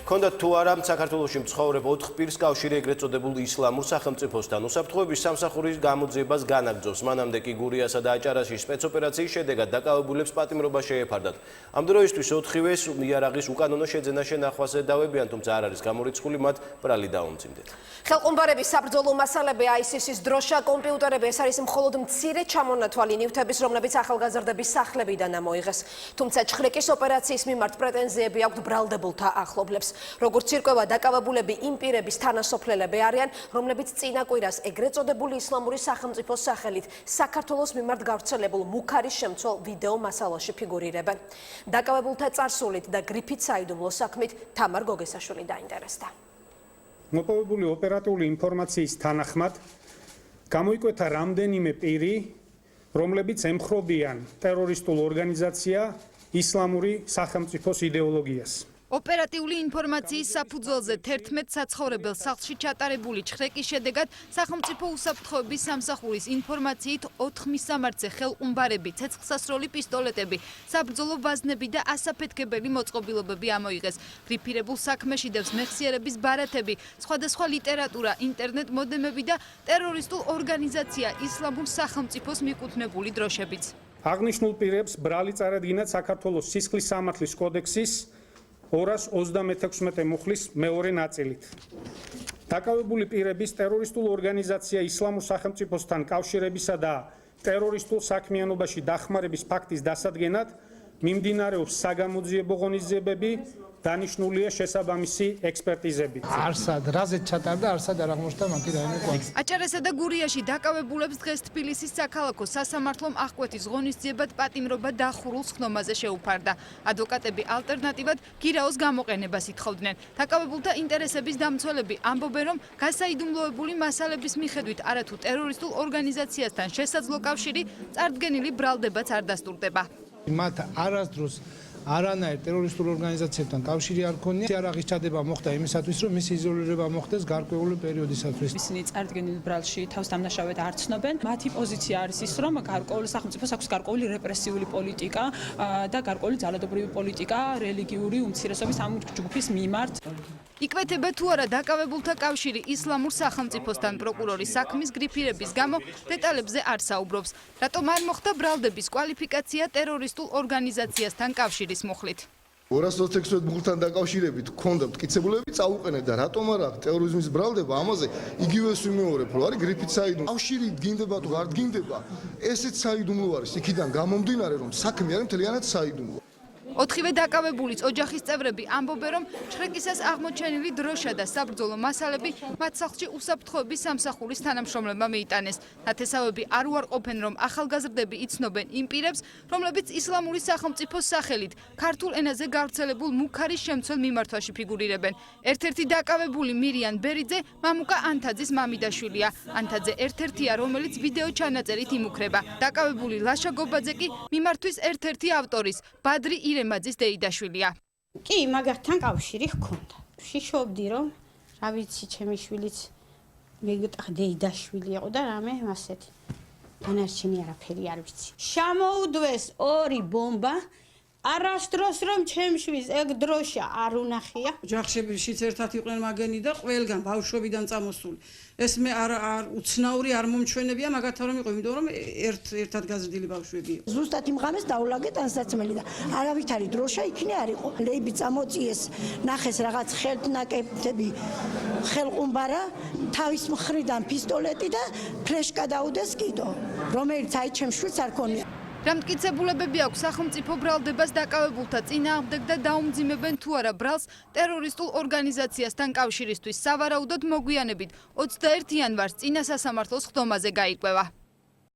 ჰქონდათ თუ არა საქართველოში მცხოვრებ 4 პირს კავშირი ეგრეთ წოდებულ ისლამურ სახელმწიფოსთან. უსაფრთხოების სამსახურის გამოძიებას განაგრძობს. მანამდე კი გურიასა და აჭარაში სპეცოპერაციის შედეგად დაკავებულებს პატიმრობა შეეფარდათ. ამ დროისთვის 4-ვეს იარაღის უკანონო შეძენა შენახვაზე დავებიან, თუმცა არ არის გამორიცხული მათ ბრალი დაუმძიმდეთ. ხელყუმბარების საბრძოლო მასალები, ISIS-ის დროშა, კომპიუტერები, ეს არის მხოლოდ მცირე ჩამონათვალი ნივთების, რომლებიც ახალგაზრდების სახლებიდან ამოიღეს. თუმცა ჩხრეკის ოპერაციის მიმართ პრეტენზიები აქვთ ბრალდებულთა ახლობლებს. როგორც ირკვევა, დაკავებულები იმ პირების თანასოფლელები არიან, რომლებიც წინა კვირას ეგრეთ წოდებული ისლამური სახელმწიფოს სახელით საქართველოს მიმართ გავრცელებულ მუქარის შემცველ ვიდეო მასალაში ფიგურირებენ. დაკავებულთა წარსულით და გრიფით საიდუმლო საქმით თამარ გოგესაშვილი დაინტერესდა. მოპოვებული ოპერატიული ინფორმაციის თანახმად გამოიკვეთა რამდენიმე პირი, რომლებიც ემხრობიან ტერორისტულ ორგანიზაცია ისლამური სახელმწიფოს იდეოლოგიას. ოპერატიული ინფორმაციის საფუძველზე 11 საცხოვრებელ სახლში ჩატარებული ჩხრეკის შედეგად სახელმწიფო უსაფრთხოების სამსახურის ინფორმაციით 4 მისამართზე ხელყუმბარები, ცეცხლსასროლი პისტოლეტები, საბრძოლო ვაზნები და ასაფეთქებელი მოწყობილობები ამოიღეს. გრიფირებულ საქმეში დევს მეხსიერების ბარათები, სხვადასხვა ლიტერატურა, ინტერნეტ მოდემები და ტერორისტულ ორგანიზაცია ისლამურ სახელმწიფოს მიკუთვნებული დროშებიც. აღნიშნულ პირებს ბრალი წარადგინათ საქართველოს სისხლის სამართლის კოდექსის 226 მუხლის მეორე ნაწილით. დაკავებული პირების ტერორისტულ ორგანიზაცია ისლამურ სახელმწიფოსთან კავშირებისა და ტერორისტულ საქმიანობაში დახმარების ფაქტის დასადგენად მიმდინარეობს საგამოძიებო ღონისძიებები, დანიშნულია შესაბამისი ექსპერტიზები. არსად რაზეც ჩატარდა, არსად არ აღმოჩნდა მათი რაიმე კვალი. აჭარასა და გურიაში დაკავებულებს დღეს თბილისის საქალაქო სასამართლომ აღკვეთის ღონისძიებად პატიმრობა დახურულს ხდომაზე შეუფარდა. ადვოკატები ალტერნატივად გირაოს გამოყენებას ითხოვდნენ. დაკავებულთა ინტერესების დამცველები ამბობენ, რომ გასაიდუმლოებული მასალების მიხედვით არათუ ტერორისტულ ორგანიზაციასთან შესაძლო კავშირი წარდგენილი ბრალდებაც არ დასტურდება. მათ არასდროს არანაირ ტერორისტულ ორგანიზაციებთან კავშირი არ ქონია. იარაღის ჩადება მოხდა იმისათვის, რომ მისი იზოლირება მოხდეს გარკვეული პერიოდისათვის. ისინი წარდგენილ ბრალში თავს დამნაშავედ არ ცნობენ. მათი პოზიცია არის ის, რომ გარკვეული სახელმწიფოს აქვს გარკვეული რეპრესიული პოლიტიკა და გარკვეული ძალადობრივი პოლიტიკა რელიგიური უმცირესობის ამ ჯგუფის მიმართ. იკვეთება თუ არა დაკავებულთა კავშირი ისლამურ სახელმწიფოსთან. პროკურორის საქმის გრიფირების გამო დეტალებზე არ საუბრობს. რატომ არ მოხდა ბრალდების კვალიფიკაცია ტერორისტულ ორგანიზაციასთან კავშირის მუხლით? 226 მუხლთან დაკავშირებით ქონდა მტკიცებულები წაუყენეთ და რატომ არ აქვს ტერორიზმის ბრალდება, ამაზე იგივეს ვიმეორებ, რომ არის გრიფით საიდუმლო. კავშირი დგინდება თუ არ დგინდება, ესეც საიდუმლო არის. იქიდან გამომდინარე, რომ საქმე არის მთლიანად საიდუმლო. 4-ვე დაკავებულის ოჯახის წევრები ამბობენ, რომ ჩხრეკისას აღმოჩენილი დროშა და საბრძოლო მასალები მათ სახლში უსაფრთხოების სამსახურის თანამშრომლებმა მიიტანეს. ნათესავები არ უარყოფენ, რომ ახალგაზრდები იცნობენ იმ პირებს, რომლებიც ისლამური სახელმწიფოს სახელით ქართულ ენაზე გავრცელებულ მუქარის შემცველ მიმართვაში ფიგურირებენ. ერთ-ერთი დაკავებული მირიან ბერიძე მამუკა ანთაძის მამიდაშვილია. ანთაძე ერთ-ერთია, რომელიც ვიდეო ჩანაწერით იმუქრება. დაკავებული ლაშა გობაძე კი მიმართვის ერთ-ერთი ავტორის ბადრი ირემაძის დეიდაშვილია. კი, მაგათთან კავშირი ჰქონდა. შიშობდი, რომ რა ვიცი, ჩემი შვილიც მეგოთა დეიდაშვილი იყო და რამე ასეთი. დანარჩენი არაფერი არ ვიცი. შემოუდვეს 2 ბომბა. არასდროს რომ ჩემშვის ეგ დროშა არ უნახია. ოჯახშებიშიც ერთად იყვნენ მაგენი და ყველგან ბავშვობიდან წამოსული. ეს მე არ უცნაური არ მომჩვენებია, მაგათთან რომ იყო, იმიტომ რომ ერთად გაზრდილი ბავშვები იყო. ზუსტად იმ ღამეს დაულაგეთ ანსაცმელი და არავითარი დროშა იქნე არ იყო. ლეიბი წამოწიეს, ნახეს რაღაც ხელნაკეთები, ხელყუმბარა, თავის მხრიდან პისტოლეტი და ფლეშკა დაუდეს კიდო, რომელიც აი ჩემშვილს არ ქონია. რამტკიცებულებები აქვს სახელმწიფო ბრალდებას დაკავებულთა წინააღმდეგ და დაუმძიმებენ თუ არა ბრალს ტერორისტულ ორგანიზაციასთან კავშირისთვის. სავარაუდოდ მოგვიანებით 21 იანვარს წინა სასამართლოს ხდომაზე გაიკვევა.